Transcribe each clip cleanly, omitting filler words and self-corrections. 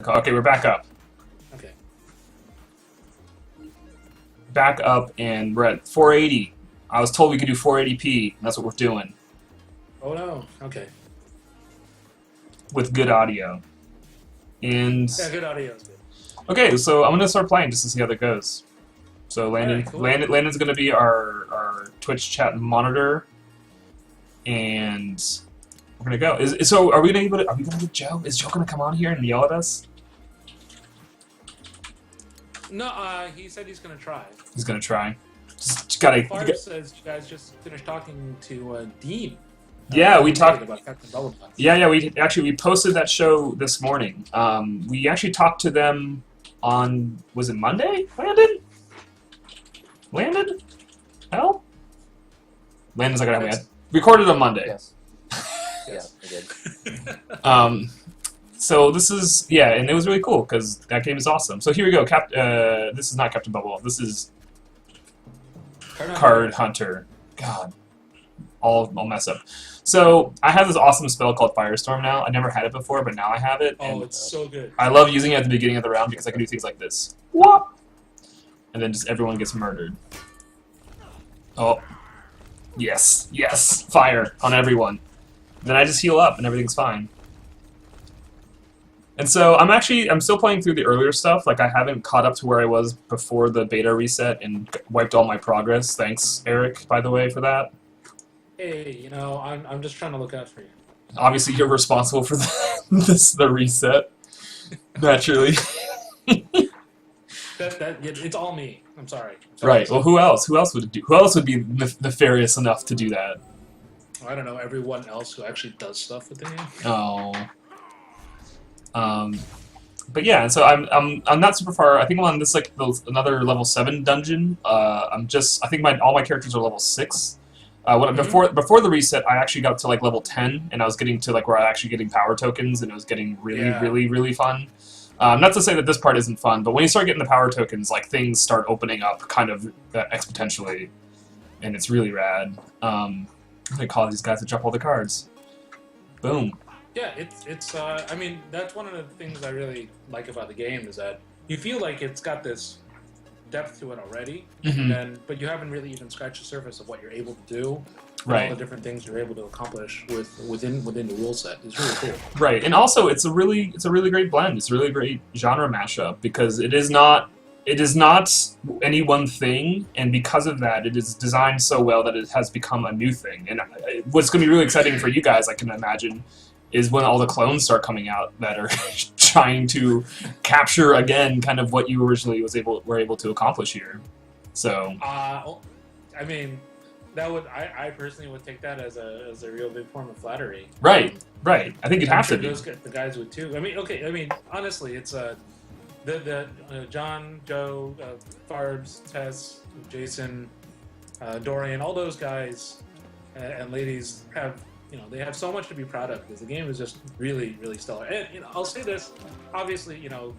Okay, we're back up. Okay. Back up, and we're at 480. I was told we could do 480p, and that's what we're doing. Oh no. Okay. With good audio. And Yeah, good audio is good. okay, so I'm gonna start playing just to see how that goes. So Alright, cool. Landon's gonna be our Twitch chat monitor, and we're gonna go. So are we gonna get Joe? Is Joe gonna come on here and yell at us? No, he said he's gonna try. He's gonna try. Just gotta. Farb says you guys just finished talking to Dean. Yeah, we talked about Captain Bubblebutt. Yeah, we posted that show this morning. We actually talked to them on, was it Monday? Landon? Hell? Landon's like, we recorded on Monday. Yes. Yes, I did. So this is, yeah, and it was really cool because that game is awesome. So here we go. This is not Captain Bubble. This is Card Hunter. God, I'll mess up. So I have this awesome spell called Firestorm now. I never had it before, but now I have it. Oh, it's so good. I love using it at the beginning of the round because I can do things like this. Whoop! And then just everyone gets murdered. Oh. Yes. Yes. Fire on everyone. Then I just heal up and everything's fine. And so I'm still playing through the earlier stuff. Like I haven't caught up to where I was before the beta reset and wiped all my progress. Thanks, Eric, by the way, for that. Hey, you know, I'm just trying to look out for you. Obviously, you're responsible for the reset. Naturally. It's all me. I'm sorry. Right. Well, who else? Who else would be nefarious enough to do that? I don't know. Everyone else who actually does stuff with the game. Oh. But yeah, and so I'm not super far. I think I'm on this another level 7 dungeon. I think all my characters are level 6. Before the reset, I actually got to like level 10, and I was getting to like where I actually getting power tokens, and it was getting really fun. Not to say that this part isn't fun, but when you start getting the power tokens, like things start opening up kind of exponentially, and it's really rad. I'm gonna call these guys to drop all the cards. Boom. Yeah, it's I mean, that's one of the things I really like about the game is that you feel like it's got this depth to it already, but you haven't really even scratched the surface of what you're able to do. Right. All the different things you're able to accomplish within the rule set. It's really cool. Right, and also it's a really great blend. It's a really great genre mashup because it is not any one thing, and because of that, it is designed so well that it has become a new thing. And what's going to be really exciting for you guys, I can imagine, is when all the clones start coming out that are trying to capture again kind of what you originally were able to accomplish here. So I mean, that would I personally would take that as a real big form of flattery. Right. I think you'd have to be. The guys would too. I mean, okay. I mean, honestly, it's the John, Joe, Farbs, Tess, Jason, Dorian, all those guys and ladies have. You know, they have so much to be proud of because the game is just really stellar. And, you know, I'll say this, obviously, you know,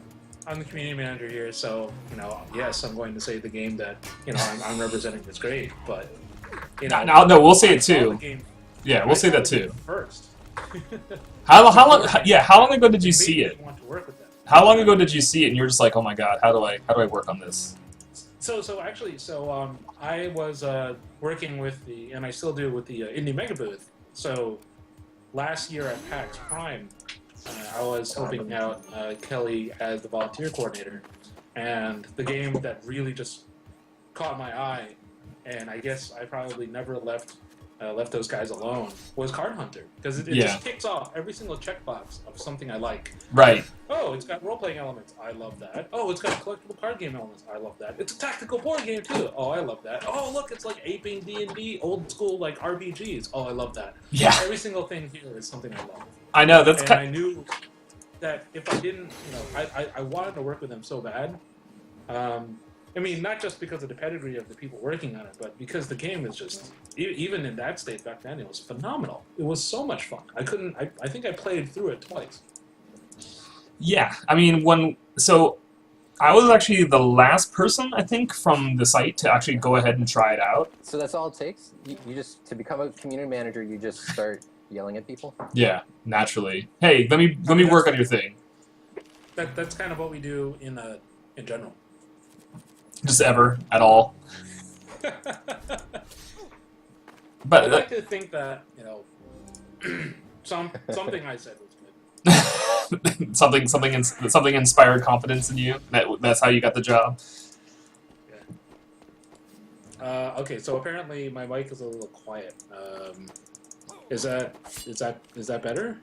I'm the community manager here, so, you know, yes, I'm going to say the game that, you know, I'm representing is great, but, you know. No, we'll say it too. Yeah, we'll say that too. First. How long ago did you see it? Want to work with them. How long ago did you see it and you're just like, oh my god, how do I work on this? So actually, I was working with and I still do with the Indie Mega Booth. So, last year at PAX Prime, I was helping out Kelly as the volunteer coordinator, and the game that really just caught my eye, and I guess I probably never left those guys alone, was Card Hunter, because it just kicks off every single checkbox of something I like. Right. Oh, it's got role-playing elements. I love that. Oh, it's got collectible card game elements. I love that. It's a tactical board game, too. Oh, I love that. Oh, look, it's like aping D&D, old-school, like, RPGs. Oh, I love that. Yeah. Every single thing here is something I love. I know, that's I knew that if I didn't, you know, I wanted to work with them so bad. I mean, not just because of the pedigree of the people working on it, but because the game is just, even in that state back then, it was phenomenal. It was so much fun. I think I played through it twice. Yeah, I mean, I was actually the last person, I think, from the site to actually go ahead and try it out. So that's all it takes? You just, to become a community manager, you just start yelling at people? Yeah, naturally. Hey, let me work on your thing. that's kind of what we do in general. Just ever at all. I But like to think that something I said was good. something inspired confidence in you. That's how you got the job. Okay, so apparently my mic is a little quiet. Is that better?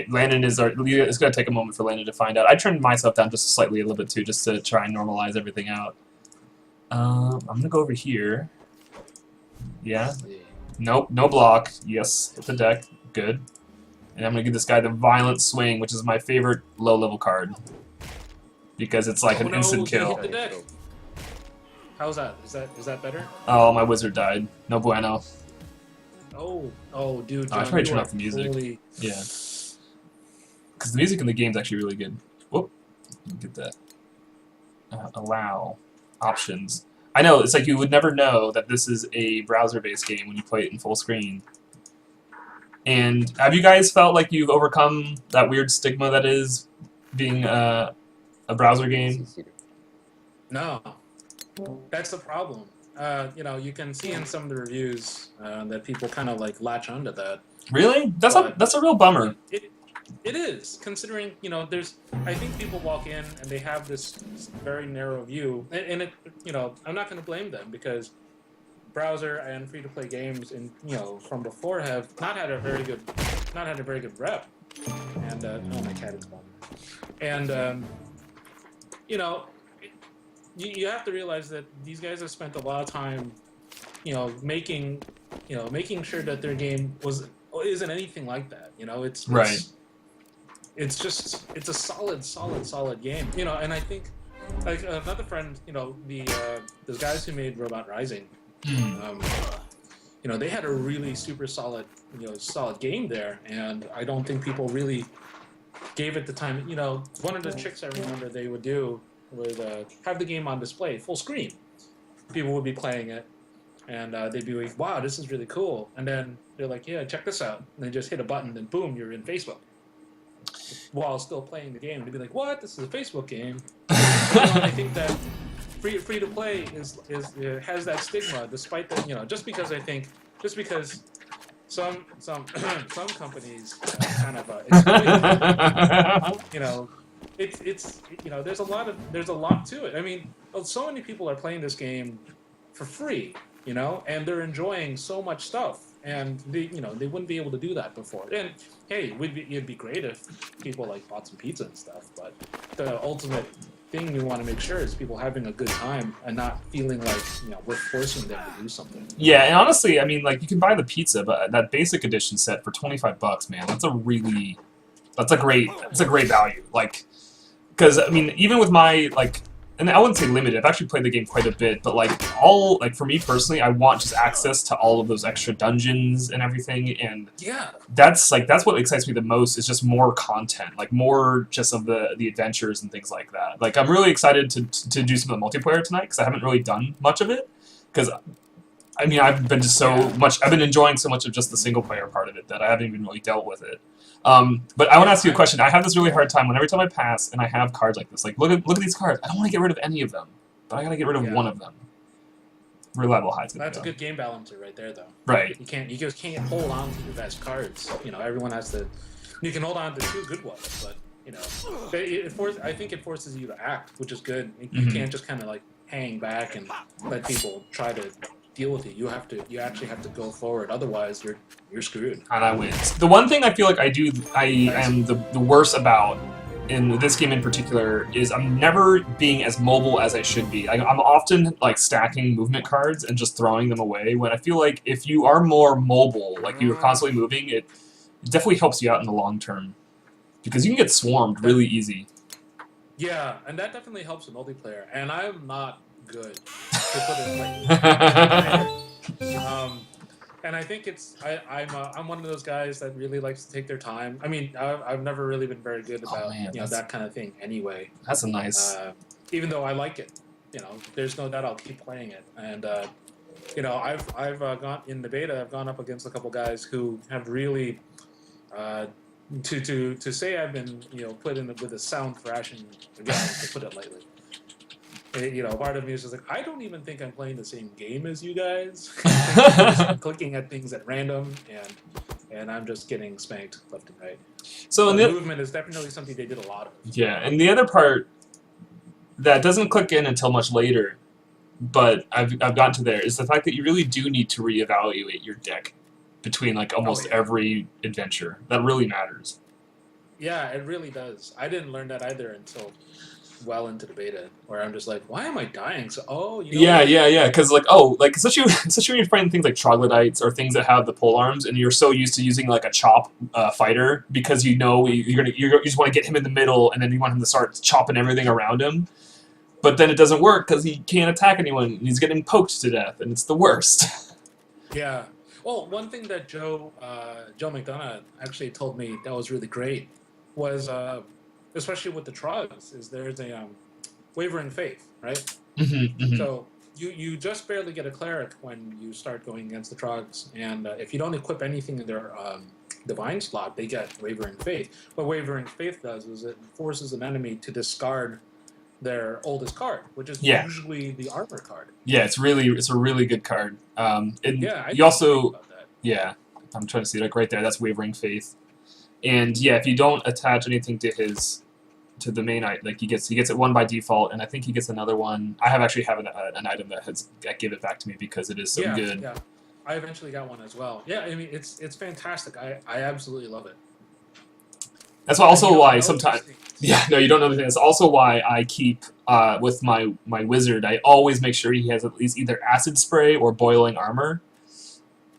Landon is it's going to take a moment for Landon to find out. I turned myself down just slightly a little bit too, just to try and normalize everything out. I'm going to go over here. Yeah. Nope, no block. Yes, hit the deck. Good. And I'm going to give this guy the Violent Swing, which is my favorite low-level card. Because it's like an instant he kill. hit the deck. How's that? Is that better? Oh, my wizard died. No bueno. Oh, dude. John, I tried to turn you off the music. totally- Yeah. Because the music in the game is actually really good. Whoop. Get that. Allow. Options. I know, it's like you would never know that this is a browser-based game when you play it in full screen. And have you guys felt like you've overcome that weird stigma that is being a browser game? No, that's the problem. You can see in some of the reviews that people kind of like latch onto that. Really? That's a real bummer. It is, considering, I think people walk in and they have this very narrow view, and it, I'm not going to blame them because browser and free-to-play games from before have not had a very good rep. And, my cat is gone. And, you have to realize that these guys have spent a lot of time, making sure that their game isn't anything like that. It's a solid game. And I think like another friend, those guys who made Robot Rising, they had a really super solid game there, and I don't think people really gave it the time. One of the tricks I remember they would do was have the game on display full screen. People would be playing it, and they'd be like, "Wow, this is really cool," and then they're like, "Yeah, check this out," and they just hit a button, and boom, you're in Facebook. While still playing the game, they'd be like, "What? This is a Facebook game." I think that free to play has that stigma, despite that. Just because some some companies kind of exploit it. It's there's a lot to it. I mean, so many people are playing this game for free, and they're enjoying so much stuff. And they wouldn't be able to do that before. And hey, it'd be great if people like bought some pizza and stuff. But the ultimate thing we want to make sure is people having a good time and not feeling like we're forcing them to do something. Yeah, and honestly, I mean, like you can buy the pizza, but that basic edition set for $25, man, that's a great value. Like, because I mean, even with my and I wouldn't say limited. I've actually played the game quite a bit, but for me personally, I want just access to all of those extra dungeons and everything, and yeah, that's what excites me the most is just more content, like more just of the adventures and things like that. Like I'm really excited to do some of the multiplayer tonight because I haven't really done much of it because. I mean, I've been enjoying so much of just the single player part of it that I haven't even really dealt with it. But I want to ask you a question. I have this really hard time every time I pass and I have cards like this. Like, look at these cards. I don't want to get rid of any of them, but I got to get rid of one of them. Reliable highs. That's a good game balancer right there, though. Right. You just can't hold on to your best cards. Everyone has to. You can hold on to two good ones, but I think it forces you to act, which is good. You can't just kind of like hang back and let people try to deal with it. You actually have to go forward. Otherwise, you're screwed. And I win. The one thing I feel like I am the worst about in this game in particular is I'm never being as mobile as I should be. I'm often like stacking movement cards and just throwing them away. When I feel like if you are more mobile, like you're constantly moving, it definitely helps you out in the long term because you can get swarmed really easy. Yeah, and that definitely helps in multiplayer. And I'm not good, to put it like. And I think I'm one of those guys that really likes to take their time. I mean, I've never really been very good about that kind of thing anyway. That's a nice. Even though I like it, there's no doubt I'll keep playing it. And I've gone in the beta. I've gone up against a couple guys who have really to say I've been put in with a sound thrashing again, to put it lightly. Part of me is just like, I don't even think I'm playing the same game as you guys. I'm just clicking at things at random, and I'm just getting spanked left and right. So the movement is definitely something they did a lot of. Yeah, and the other part that doesn't click in until much later, but I've gotten to there, is the fact that you really do need to reevaluate your deck between like almost every adventure. That really matters. Yeah, it really does. I didn't learn that either until well into the beta, where I'm just like, why am I dying? So, yeah, because especially when you're fighting things like troglodytes or things that have the pole arms, and you're so used to using like a chop fighter because you just want to get him in the middle, and then you want him to start chopping everything around him. But then it doesn't work because he can't attack anyone, and he's getting poked to death, and it's the worst. Yeah. Well, one thing that Joe McDonough actually told me that was really great was, especially with the Trogs, is there's a wavering faith, right? Mm-hmm. So you just barely get a cleric when you start going against the Trogs, and if you don't equip anything in their divine slot, they get wavering faith. What wavering faith does is it forces an enemy to discard their oldest card, which is usually the armor card. Yeah, it's a really good card. You also about that. Yeah, I'm trying to see like right there. That's wavering faith, and yeah, if you don't attach anything to the main item, like he gets it one by default, and I think he gets another one. I actually have an item that gave it back to me because it is so good. Yeah, I eventually got one as well. Yeah, I mean it's fantastic. I absolutely love it. That's also why sometimes. Yeah, no, you don't know anything. That's also why I keep with my wizard. I always make sure he has at least either acid spray or boiling armor,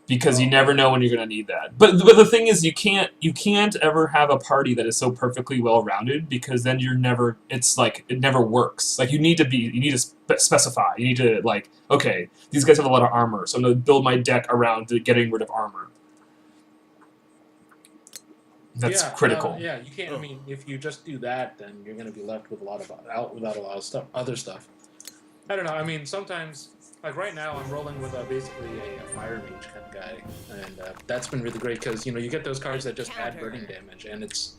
because you never know when you're gonna need that. But the thing is, you can't ever have a party that is so perfectly well rounded, because then it never works. Like you need to specify. You need to like, okay, these guys have a lot of armor, so I'm gonna build my deck around getting rid of armor. That's critical. Yeah, you can't. I mean, if you just do that, then you're going to be left with without a lot of other stuff. I don't know. I mean, sometimes, like right now, I'm rolling with basically a fire mage kind of guy, and that's been really great because you get those cards that just add burning damage, and it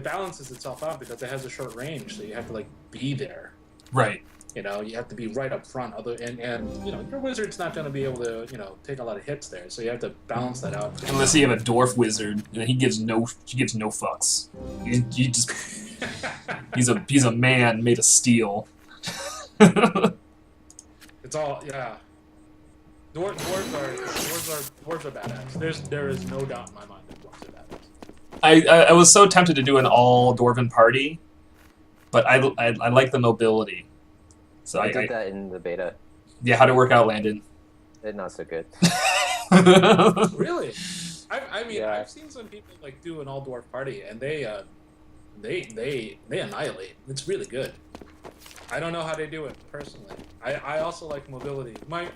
balances itself out because it has a short range, so you have to like be there. Right. You have to be right up front. And your wizard's not going to be able to take a lot of hits there, so you have to balance that out. Unless you have a dwarf wizard, and he gives no fucks. He's a man made of steel. It's all Dwarves are badass. There is no doubt in my mind that dwarves are badass. I was so tempted to do an all dwarven party, but I like the mobility. So I did that in the beta. Yeah, how'd it work out, Landon? Not so good. Really? I mean, I've seen some people like do an all dwarf party, and they annihilate. It's really good. I don't know how they do it personally. I also like mobility. My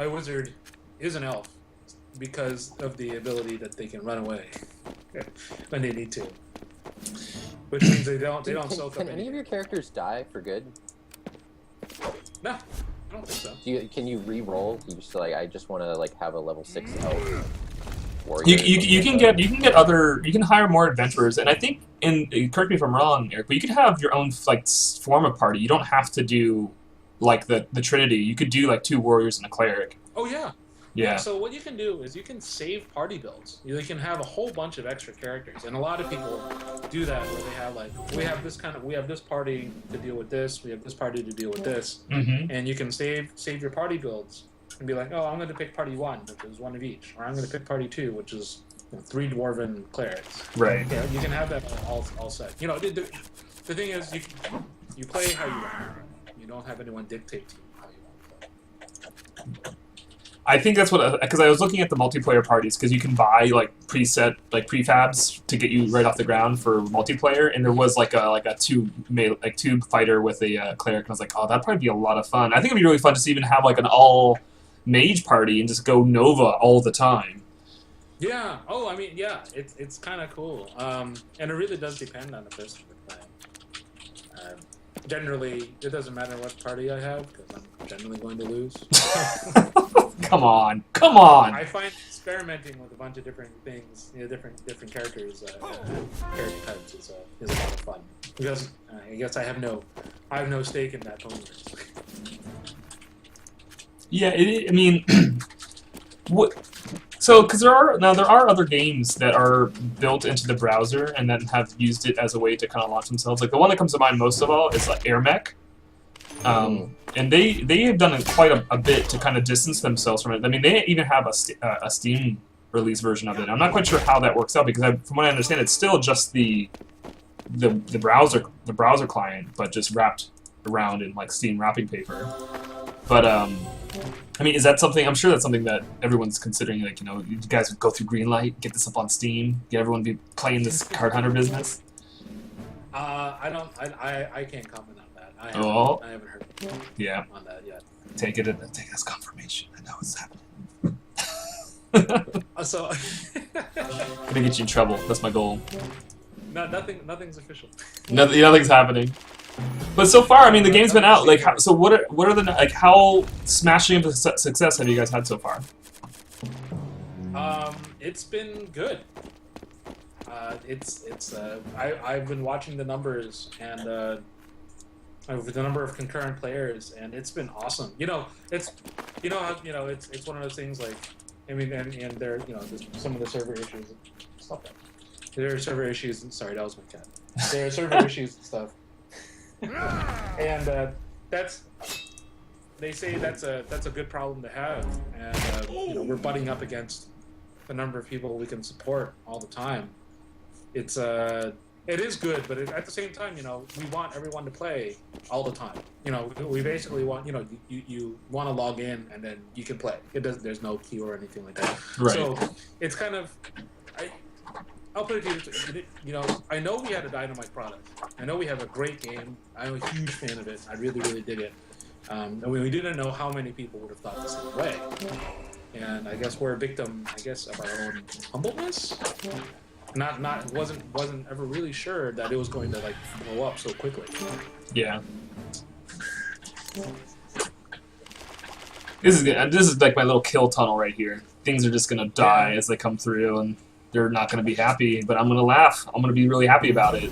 wizard is an elf because of the ability that they can run away when they need to, which means they don't soak up. Can any of your characters die for good? No, I don't think so. Can you re-roll? You just I just want to have a level 6 elf warrior. You can hire more adventurers, and I think correct me if I'm wrong, Eric, but you could have your own form of party. You don't have to do like the Trinity. You could do like 2 warriors and a cleric. Oh yeah. Yeah. So what you can do is you can save party builds. You can have a whole bunch of extra characters, and a lot of people do that where they have we have this party to deal with this, we have this party to deal with this, and you can save your party builds and be like, oh, I'm going to pick party 1, which is 1 of each, or I'm going to pick party 2, which is 3 dwarven clerics. Right. Yeah, you can have that all set. The thing is you play how you want. You don't have anyone dictate to you how you want to play. I think that's because I was looking at the multiplayer parties, because you can buy preset prefabs to get you right off the ground for multiplayer, and there was a two fighter with a cleric, and I was like, oh, that'd probably be a lot of fun. I think it'd be really fun to even have an all mage party and just go Nova all the time. Yeah. Oh, I mean, yeah, it's kind of cool. And it really does depend on the person we're playing. Generally, it doesn't matter what party I have, because I'm generally going to lose. Come on. I find experimenting with a bunch of different things, different characters, character types is a lot of fun. Because I guess I have no stake in that pony race. Yeah, I mean, what? So, because there are other games that are built into the browser and then have used it as a way to kind of launch themselves. Like the one that comes to mind most of all is like AirMech, and they have done quite a bit to kind of distance themselves from it. I mean, they even have a Steam release version of it. I'm not quite sure how that works out because from what I understand, it's still just the browser client, but just wrapped around in like Steam wrapping paper. But I mean, is that something? I'm sure that's something that everyone's considering. Like, you know, you guys would go through Greenlight, get this up on Steam, get everyone to be playing this Card Hunter business. I can't comment on that. I haven't heard on that yet. Take it as confirmation. I know it's happening. So Gonna get you in trouble. That's my goal. nothing's official. Nothing's happening. But so far, I mean, the game's been out. Like, so what are the like? How smashing into success have you guys had so far? It's been good. I've been watching the numbers and with the number of concurrent players, and it's been awesome. It's one of those things like, I mean, and there, there's some of the server issues. Stop that. There are server issues. Sorry, that was my cat. There are server issues and stuff. And they say that's a good problem to have, and we're butting up against the number of people we can support all the time. It is good, but at the same time, we want everyone to play all the time. We basically want, you want to log in and then you can play. There's no queue or anything like that. Right. So it's kind of, I'll put it to you, I know we had a dynamite product. I know we have a great game. I'm a huge fan of it. I really, really dig it. And we didn't know how many people would have thought the same way. And I guess we're a victim, of our own humbleness. Wasn't ever really sure that it was going to blow up so quickly. Yeah. This is like my little kill tunnel right here. Things are just gonna die as they come through, and they're not gonna be happy. But I'm gonna laugh. I'm gonna be really happy about it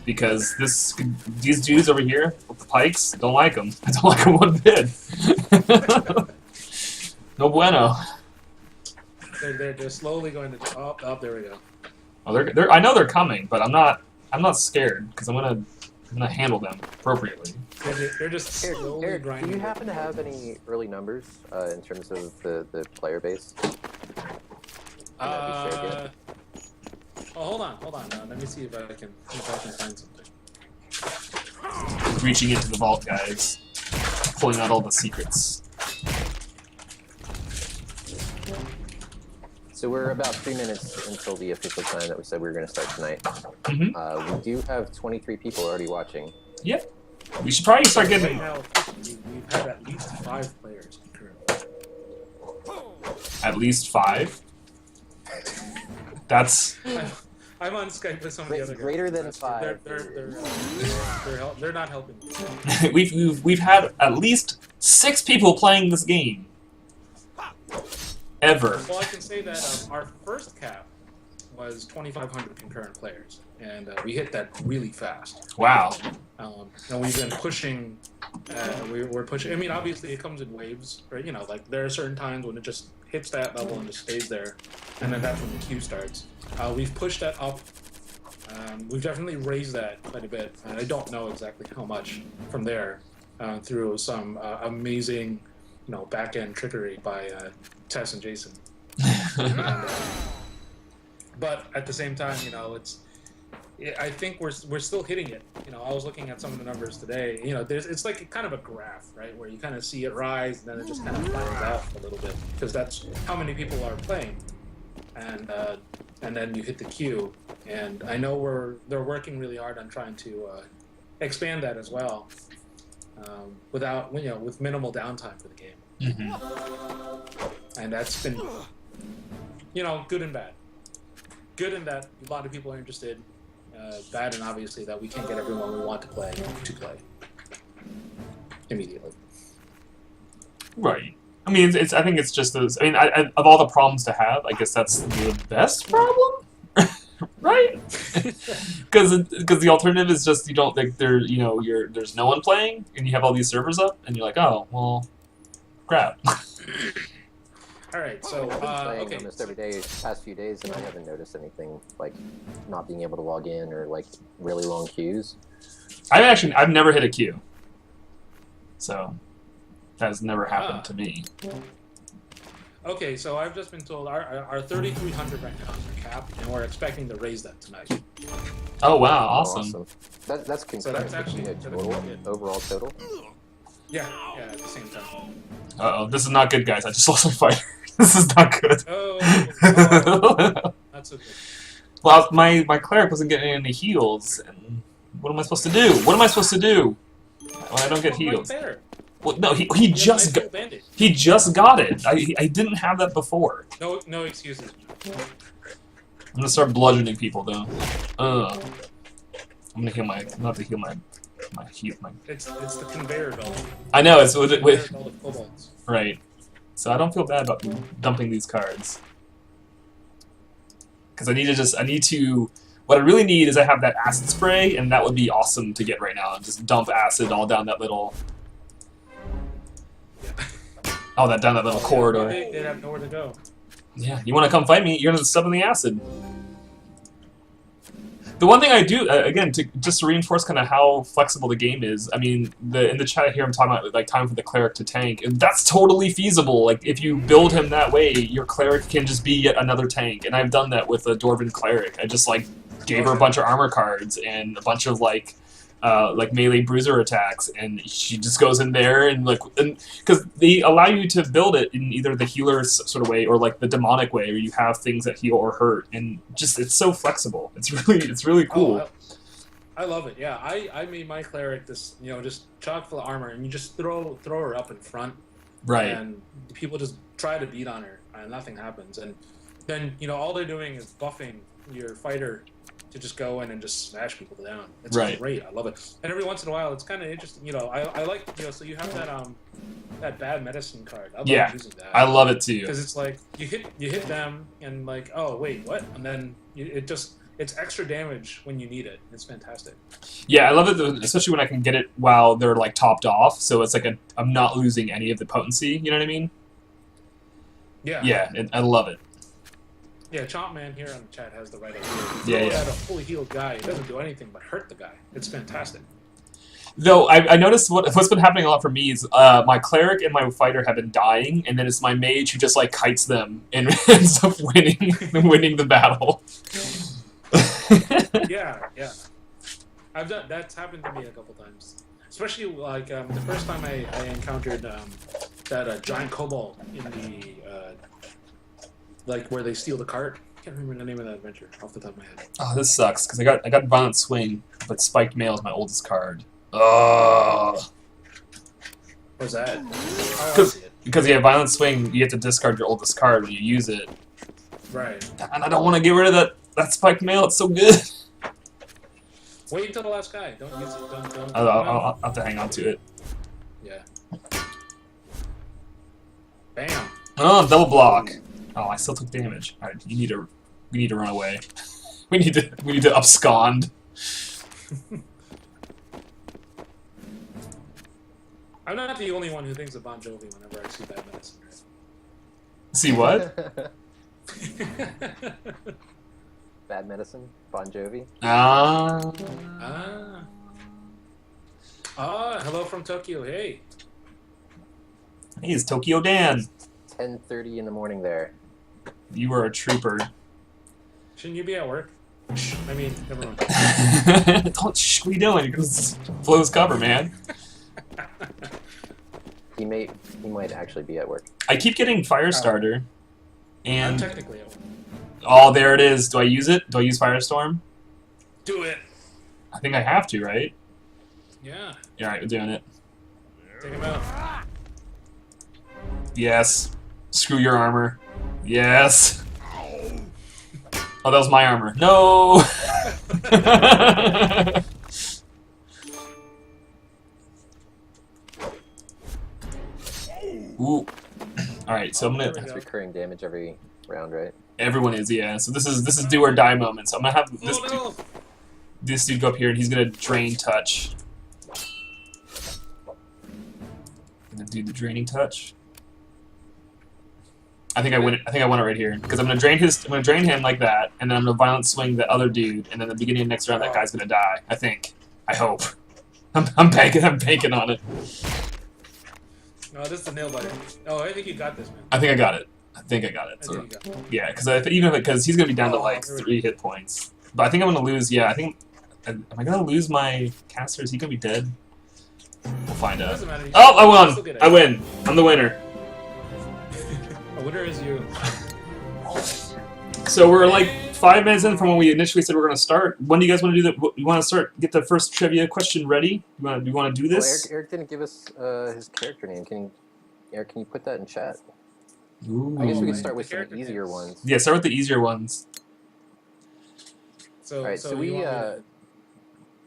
because these dudes over here with the pikes don't like them. I don't like them one bit. No bueno. They're slowly going to. Oh, there we go. Oh, I know they're coming, but I'm not scared because I'm gonna handle them appropriately. They're just slowly Eric, grinding. do you happen to have any early numbers in terms of the player base? Oh, hold on. Let me see if I can find something. Reaching into the vault, guys, pulling out all the secrets. So we're about 3 minutes until the official time that we said we were going to start tonight. Mm-hmm. We do have 23 people already watching. Yep. We should probably start Right getting now, we've had at least 5 players currently. at least 5. That's I'm on Skype with some of the other guys. Greater than 5. They're not helping. we've had at least 6 people playing this game. Ever. Well, I can say that our first cap was 2,500 concurrent players, and we hit that really fast. Wow. And we've been pushing. We're pushing. I mean, obviously, it comes in waves, right? There are certain times when it just hits that level and just stays there, and then that's when the queue starts. We've pushed that up. We've definitely raised that quite a bit, and I don't know exactly how much from there through some amazing, back-end trickery by Tess and Jason. But at the same time, I think we're still hitting it. I was looking at some of the numbers today. It's like kind of a graph, right, where you kind of see it rise and then it just kind of flattens out a little bit because that's how many people are playing, and then you hit the queue. And I know they're working really hard on trying to expand that as well, without with minimal downtime for the game. Mm-hmm. And that's been, good and bad. Good in that a lot of people are interested. Bad and obviously that we can't get everyone we want to play immediately. Right. I mean, it's. I think it's just those. I mean, of all the problems to have, I guess that's the best problem, right? Because the alternative is just you don't like there. You know, there's no one playing, and you have all these servers up, and you're like, oh well, crap. All right, so I've been playing okay. almost every day the past few days, and I haven't noticed anything like not being able to log in or like really long queues. I've never hit a queue, so that has never happened to me. Okay, so I've just been told our 3,300 right now is our cap, and we're expecting to raise that tonight. Oh wow, awesome. That's So that's actually total, overall total. Yeah, at the same time. Uh oh, this is not good, guys. I just lost my fighter. This is not good. Oh, that's okay. Well, my cleric wasn't getting any heals, and what am I supposed to do? What am I supposed to do when I don't get heals? Right there. Well, no, he just got it. I didn't have that before. No excuses. I'm gonna start bludgeoning people though. I'm gonna heal my. I'm gonna have to heal my heal my. It's the conveyor belt. I know it's with Conveyor belt of kobolds. right. So I don't feel bad about dumping these cards. Because I need to. What I really need is I have that acid spray, and that would be awesome to get right now. Just dump acid all down that little. Oh, down that little corridor. They'd have nowhere to go. Yeah, you want to come fight me? You're gonna step in the acid. The one thing I do, again, just to reinforce kind of how flexible the game is. I mean, in the chat here, I'm talking about like time for the cleric to tank, and that's totally feasible. Like if you build him that way, your cleric can just be yet another tank. And I've done that with a Dwarven cleric. I just like gave her a bunch of armor cards and a bunch of like melee bruiser attacks, and she just goes in there and because they allow you to build it in either the healer sort of way or like the demonic way, where you have things that heal or hurt, and just it's so flexible. It's really cool. Oh, I love it. Yeah, I made my cleric this, just chock full of armor, and you just throw her up in front, Right. and people just try to beat on her, and nothing happens, and then all they're doing is buffing your fighter to just go in and just smash people down. It's Right. great. I love it. And every once in a while, it's kind of interesting. I like so you have that bad medicine card. I love using that. I love it too. Because it's like you hit them and like, oh wait, what? And then it's extra damage when you need it. It's fantastic. Yeah, I love it, especially when I can get it while they're like topped off. So it's like I'm not losing any of the potency. You know what I mean? Yeah. Yeah, I love it. Yeah, Chomp Man here on the chat has the right idea. Yeah. At a fully healed guy, it doesn't do anything but hurt the guy. It's fantastic. Though I noticed what's been happening a lot for me is my cleric and my fighter have been dying, and then it's my mage who just like kites them and ends up winning the battle. Yeah. That's happened to me a couple times. Especially like the first time I encountered that giant kobold in the like where they steal the cart. I can't remember the name of that adventure off the top of my head. Oh, this sucks because I got Violent Swing, but Spiked Mail is my oldest card. Oh. What's that? Oh, I see it. Because you have Violent Swing, you have to discard your oldest card when you use it. Right. And I don't want to get rid of that Spiked Mail. It's so good. Wait until the last guy. Don't use it. Don't. I'll have to hang on to it. Yeah. Bam. Oh, double block. Oh, I still took damage. All right, we need to run away. we need to abscond. I'm not the only one who thinks of Bon Jovi whenever I see Bad Medicine. See what? Bad Medicine, Bon Jovi. Hello from Tokyo. Hey. Hey, it's Tokyo Dan. 10:30 in the morning there. You were a trooper. Shouldn't you be at work? I mean, never mind. What are you doing? You're gonna blow his cover, man. He might actually be at work. I keep getting Firestarter, I'm and technically at work. oh, there it is. Do I use it? Do I use Firestorm? Do it. I think I have to, right? Yeah. All right, we're doing it. Take him out. Yes. Screw your armor. Yes. Oh, that was my armor. No. Ooh. right, so I'm gonna. There we That's go. recurring damage every round, right? Everyone is, yeah. So this is do or die moment. So I'm gonna have Oh no! this dude go up here, and he's gonna drain touch. Gonna do the draining touch. I think I win it. I think I won it right here because I'm gonna drain his. I'm gonna drain him like that, and then I'm gonna violent swing the other dude, and then at the beginning of next round, that guy's gonna die. I think. I hope. I'm banking. I'm banking on it. No, this is the nail biter. Oh, I think you got this, man. I think I got it. I think I got it. I So, think you got it. yeah, because he's gonna be down to Oh, like there we 3 hit points. But I think I'm gonna lose. Yeah, I think. Am I gonna lose my caster? Is he gonna be dead? We'll find It out. doesn't matter. Oh, I Still won! get it. I win. I'm the winner. A winner is you. So we're like 5 minutes in from when we initially said we're gonna start. When do you guys want to do that? You want to start? Get the first trivia question ready? You want to do Well, this? Eric didn't give us his character name. Eric, can you put that in chat? Ooh. I guess we Ooh. could start with The some character easier names. ones. Yeah, start with the easier ones. So, All right, so you want me to-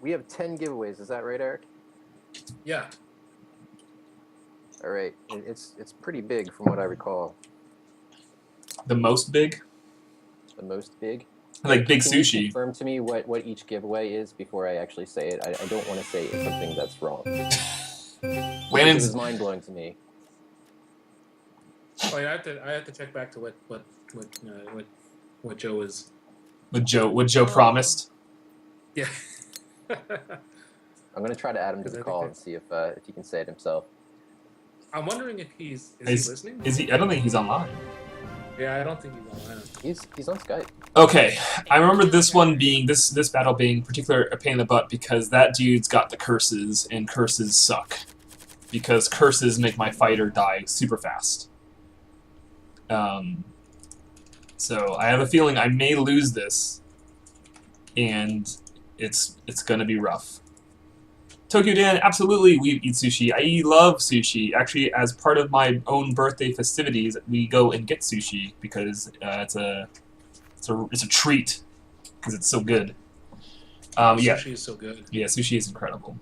we have 10 giveaways. Is that right, Eric? yeah. All right, it's pretty big from what I recall. The most big, The most big. like big Can you sushi. confirm to me what each giveaway is before I actually say it? I don't want to say something that's wrong. It Landon's was mind blowing to me. Oh, yeah, I have to check back to what Joe was. what Joe promised. Yeah. I'm gonna try to add him to Because the I think call and that's- see if he can say it himself. I'm wondering if is he listening? Is he? I don't think he's online. Yeah, I don't think he's online. He's on Skype. Okay, I remember this one being this battle being particular a pain in the butt because that dude's got the curses and curses suck because curses make my fighter die super fast. So I have a feeling I may lose this, and it's gonna be rough. Tokyo Dan, absolutely, we eat sushi. I love sushi. Actually, as part of my own birthday festivities, we go and get sushi because it's a treat because it's so good. Yeah, Sushi is so good. yeah, sushi is incredible.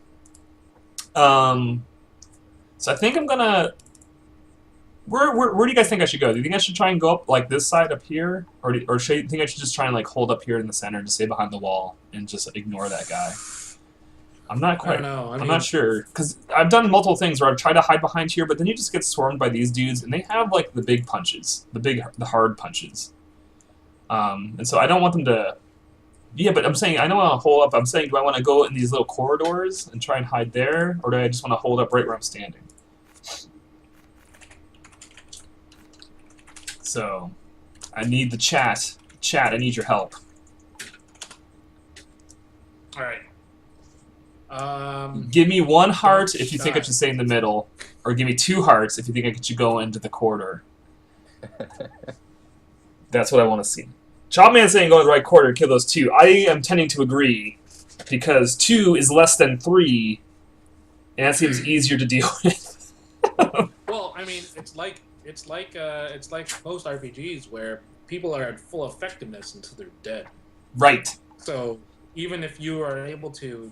So I think I'm gonna. Where do you guys think I should go? Do you think I should try and go up like this side up here, or should you think I should just try and like hold up here in the center and just stay behind the wall and just ignore that guy? I'm not I quite. don't know. I I'm mean, not sure because I've done multiple things where I've tried to hide behind here, but then you just get swarmed by these dudes, and they have like the big punches, the hard punches. And so I don't want them to. Yeah, but I'm saying I don't want to hold up. I'm saying, do I want to go in these little corridors and try and hide there, or do I just want to hold up right where I'm standing? So, I need the chat. Chat, I need your help. All right. Give me 1 heart if you think I Shot. should stay in the middle, or give me 2 hearts if you think I should go into the corridor. That's what I want to see. Chopman's saying go in the right corridor, kill those 2. I am tending to agree, because 2 is less than 3, and that seems easier to deal with. Well, I mean, it's like most RPGs where people are at full effectiveness until they're dead. Right. So even if you are able to,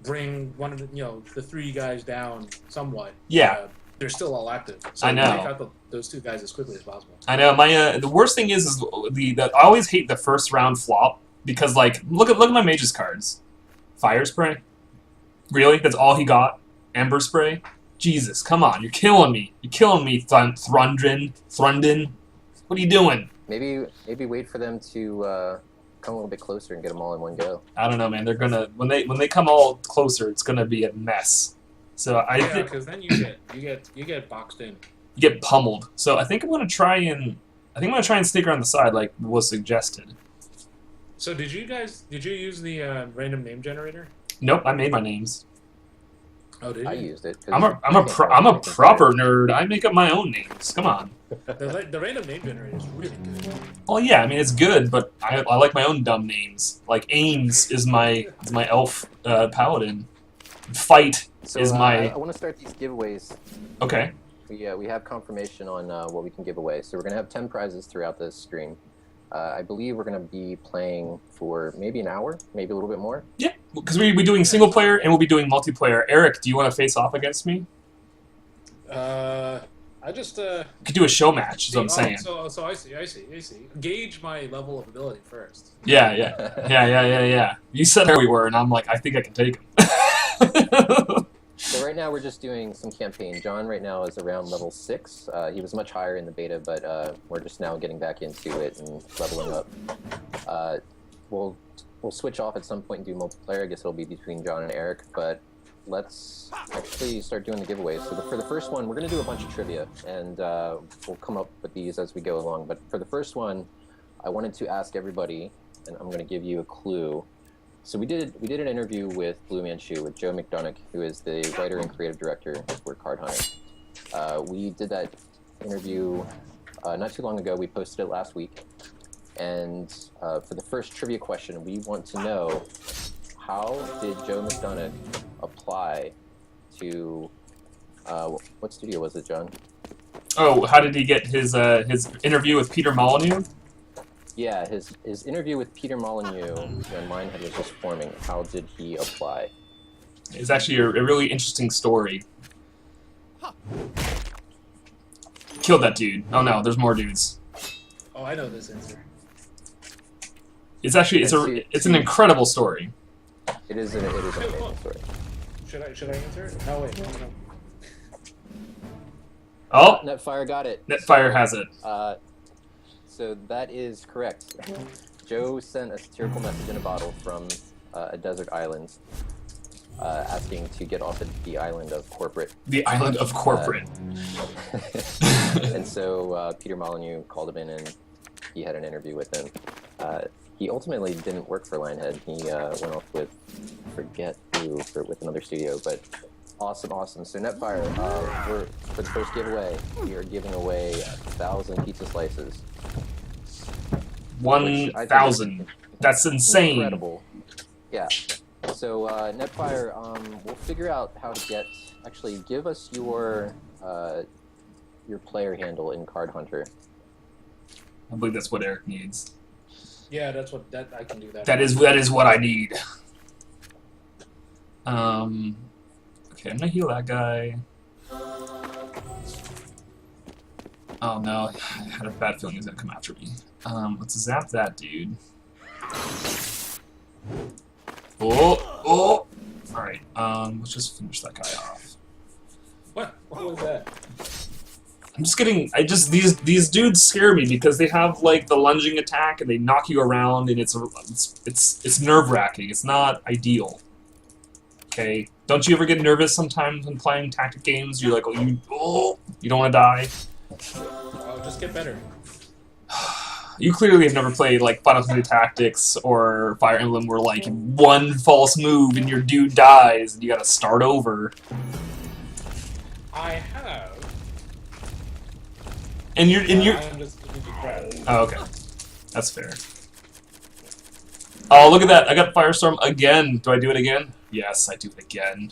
bring one of the 3 guys down somewhat, Yeah. they're still all active. So I know. take out those 2 guys as quickly as possible. I know my the worst thing is I always hate the first round flop because like look at my mage's cards, fire spray, really? That's all he got? Ember spray? Jesus, come on, you're killing me, Thrundin. What are you doing? Maybe wait for them to come a little bit closer and get them all in one go. I don't know, man. They're gonna when they come all closer, it's gonna be a mess. So I Yeah, think because then you get boxed in. you get pummeled. So I think I'm gonna try and sneak around the side like was suggested. So did you use the random name generator? Nope, I made my names. Oh, did you? I used it. 'cause I'm a you can't proper consider- nerd. I make up my own names. Come on. The random name generator is really good. Well, yeah, I mean it's good, but I like my own dumb names. Like Ames is my elf paladin. Fight So is my I want to start these giveaways. okay. We have confirmation on what we can give away. So we're gonna have 10 prizes throughout this stream. I believe we're gonna be playing for maybe an hour, maybe a little bit more. Yeah, because we'll be doing single player and we'll be doing multiplayer. Eric, do you want to face off against me? I just Could do a show match. Is what I'm saying. So I see. Gauge my level of ability first. Yeah. You said where we were, and I'm like, I think I can take him. So right now we're just doing some campaign. John right now is around level 6. He was much higher in the beta, but we're just now getting back into it and leveling up. We'll switch off at some point and do multiplayer. I guess it'll be between John and Eric, but let's actually start doing the giveaways. So for the first one, we're going to do a bunch of trivia, and we'll come up with these as we go along. But for the first one, I wanted to ask everybody, and I'm going to give you a clue. So we did an interview with Blue Manchu, with Joe McDonough, who is the writer and creative director for Card Hunter. We did that interview not too long ago. We posted it last week. And for the first trivia question, we want to know, how did Joe McDonough apply to, what studio was it, John? Oh, how did he get his interview with Peter Molyneux? Yeah, his interview with Peter Molyneux when Lionhead was just forming. How did he apply? It's actually a really interesting story. Killed that dude. Oh no, there's more dudes. Oh, I know this answer. It's actually it's an incredible story. It is an amazing story. Should I answer it? No, wait. No. Oh, Netfire got it. Netfire has it. So that is correct. Joe sent a satirical message in a bottle from a desert island, asking to get off the island of corporate. The island of corporate. And so Peter Molyneux called him in, and he had an interview with him. He ultimately didn't work for Lionhead. He went off with, forget who, with another studio, but awesome. So Netfire, for the first giveaway, we are giving away 1,000 pizza slices. 1,000. That's insane. Incredible. Yeah. So Netfire, we'll figure out how to get. Actually, give us your player handle in Card Hunter. I believe that's what Eric needs. Yeah, I can do that. That is what I need. Okay, I'm gonna heal that guy. Oh no, I had a bad feeling he was gonna come after me. Let's zap that dude. Oh! Alright, let's just finish that guy off. What was that? I'm just getting, these dudes scare me because they have like the lunging attack and they knock you around, and it's nerve-wracking. It's not ideal. Okay, don't you ever get nervous sometimes when playing tactic games? You're like, you don't want to die. Oh, just get better. You clearly have never played like Final Fantasy Tactics or Fire Emblem, where like one false move and your dude dies and you gotta start over. I have. And you're I'm just giving you crap. Oh, okay. That's fair. Oh, look at that! I got Firestorm again. Do I do it again? Yes, I do it again.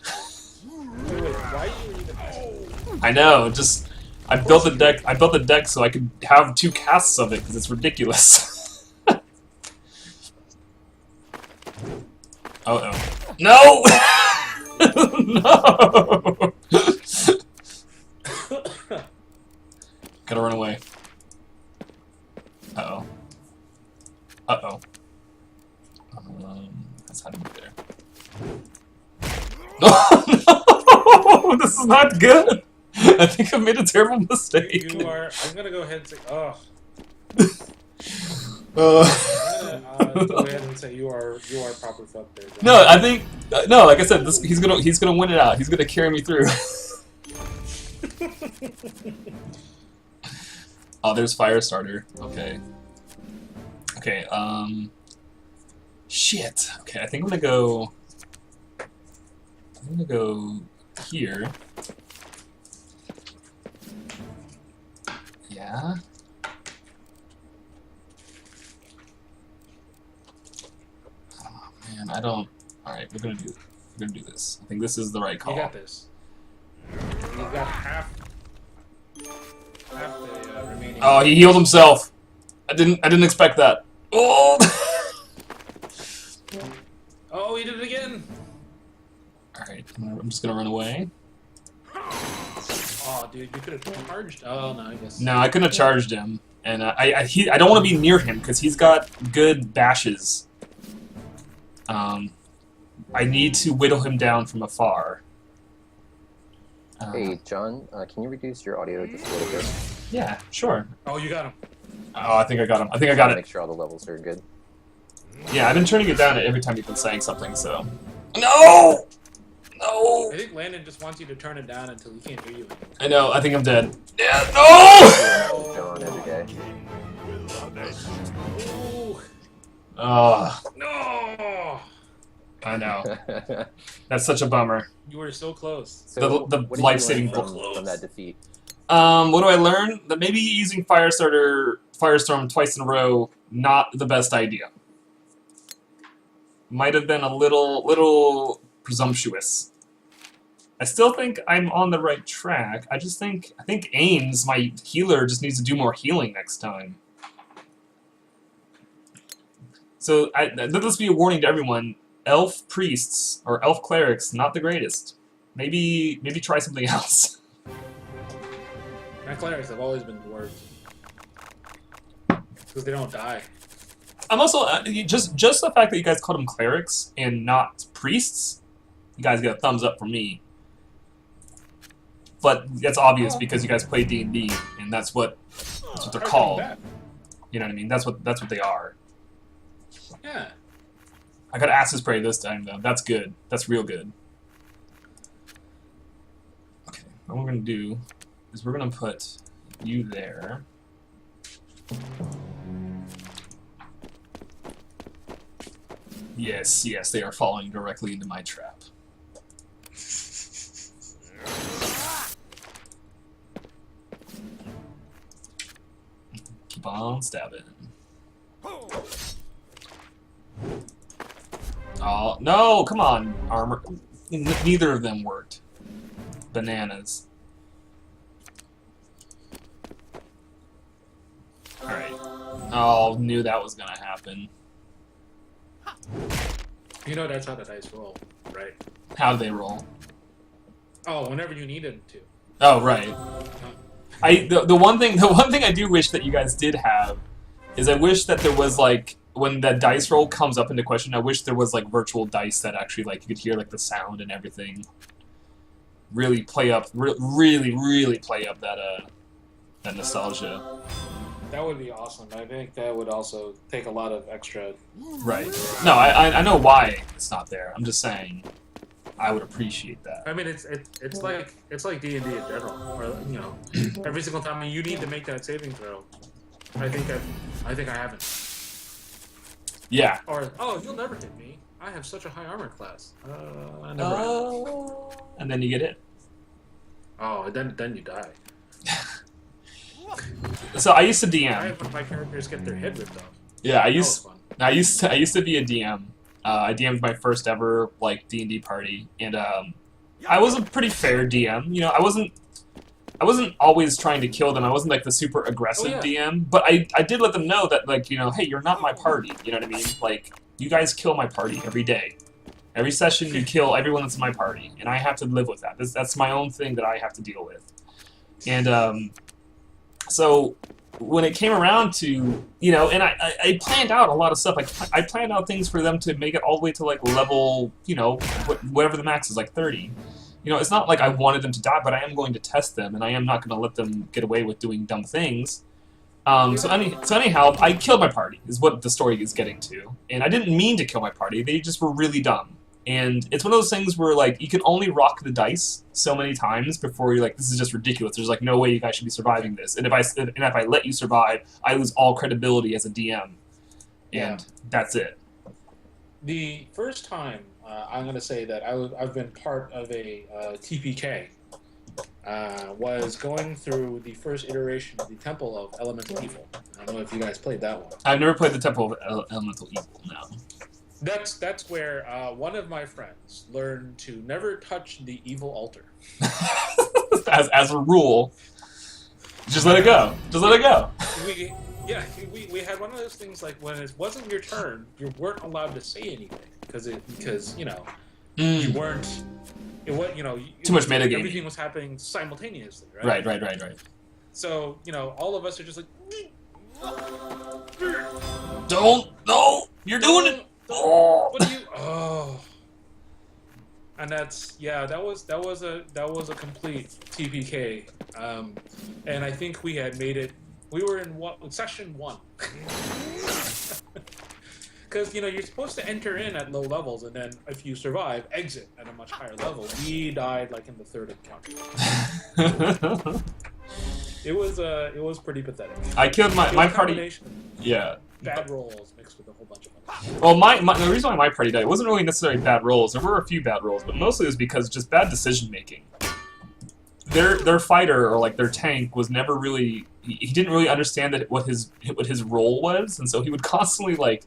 Wait, why are you even? I know. I built the deck so I could have 2 casts of it because it's ridiculous. Oh. No! No! Gotta run away. Uh-oh. Uh-oh. That's how to move there. Oh, no! This is not good! I think I made a terrible mistake. I'm gonna go ahead and say, oh. I'm gonna go ahead and say you are proper fuck there. No, I think no. Like I said, he's gonna win it out. He's gonna carry me through. Oh, there's Firestarter. Okay. Okay. Shit. Okay, I think I'm gonna go. Here. Yeah. Oh man, I don't. All right, we're gonna do this. I think this is the right call. You got this. You got half the remaining. Oh, he healed himself. I didn't expect that. Oh. Oh, he did it again. All right, I'm just gonna run away. Oh, dude, you could have charged. Oh no, I guess. No, I couldn't have charged him, and I don't want to be near him because he's got good bashes. I need to whittle him down from afar. Hey, John, can you reduce your audio just a little bit? Yeah, sure. Oh, you got him. Oh, I think I got him. I think I got it. Make sure all the levels are good. Yeah, I've been turning it down every time you've been saying something, so... No! No! I think Landon just wants you to turn it down until he can't hear you anymore. I know, I think I'm dead. Yeah, no! John every day. Ooh, Oh, no! I know. That's such a bummer. You were so close. So, The what did you life-saving learn book. from that defeat? What do I learn? That maybe using Firestorm twice in a row, not the best idea. Might have been a little presumptuous. I still think I'm on the right track. I think Ames, my healer, just needs to do more healing next time. So let this be a warning to everyone. Elf priests or elf clerics, not the greatest. Maybe try something else. My clerics have always been the worst. Because they don't die. I'm also just the fact that you guys called them clerics and not priests. You guys get a thumbs up from me. But that's obvious because you guys play D&D, and that's what they're called. You know what I mean? That's what they are. Yeah. I got Acid Spray this time though. That's good. That's real good. Okay, what we're gonna do is we're gonna put you there. Yes, yes, they are falling directly into my trap. Keep on stabbing. Oh, no, come on, armor. Neither of them worked. Bananas. Alright. Oh, knew that was gonna happen. You know that's how the dice roll, right? How do they roll? Oh, whenever you need them to. Oh, right. The one thing I do wish that you guys did have is I wish that there was like when that dice roll comes up into question, I wish there was like virtual dice that actually like you could hear like the sound and everything. Really play up, really play up that nostalgia. That would be awesome. I think that would also take a lot of extra. Right. No, I know why it's not there. I'm just saying, I would appreciate that. I mean, it's like D&D in general, or you know, every single time you need to make that saving throw. I think I haven't. Yeah. Or you'll never hit me. I have such a high armor class. I never. Have. And then you get it. Oh, then you die. So I used to I DM. have when my characters get their head ripped off. Yeah, I That was used fun. I used to be a DM. I DM'd my first ever like D&D party, and I was a pretty fair DM. You know, I wasn't always trying to kill them. I wasn't like the super aggressive DM, but I did let them know that like, you know, hey, you're not my party. You know what I mean? Like, you guys kill my party every day. Every session you kill everyone that's in my party, and I have to live with that. That's my own thing that I have to deal with. And so when it came around to, you know, and I planned out a lot of stuff. I planned out things for them to make it all the way to like level, you know, whatever the max is, like 30. You know, it's not like I wanted them to die, but I am going to test them, and I am not going to let them get away with doing dumb things. So anyhow, I killed my party, is what the story is getting to. And I didn't mean to kill my party, they just were really dumb. And it's one of those things where, like, you can only rock the dice so many times before you're like, this is just ridiculous. There's, like, no way you guys should be surviving this. And if I let you survive, I lose all credibility as a DM. And that's it. The first time I'm going to say that I've been part of a TPK was going through the first iteration of the Temple of Elemental Evil. I don't know if you guys played that one. I've never played the Temple of Elemental Evil, no. That's where one of my friends learned to never touch the evil altar. as a rule, just let it go. Just let it go. We had one of those things like when it wasn't your turn, you weren't allowed to say anything because you know you weren't it was Too much metagaming. Everything was happening simultaneously, right? Right. So all of us are just like, Don't! No! You're doing it! Oh. what do you? Oh. And that was a complete TPK, and I think we had made it. We were in session 1, because you're supposed to enter in at low levels, and then if you survive, exit at a much higher level. We died like in the 3rd encounter. It was pretty pathetic. I killed my party. Combination of Yeah. bad rolls mixed with a whole bunch of other. Well, the reason why my party died wasn't really necessarily bad rolls. There were a few bad rolls, but mostly it was because just bad decision making. Their fighter or like their tank was never really. He didn't really understand what his role was, and so he would constantly like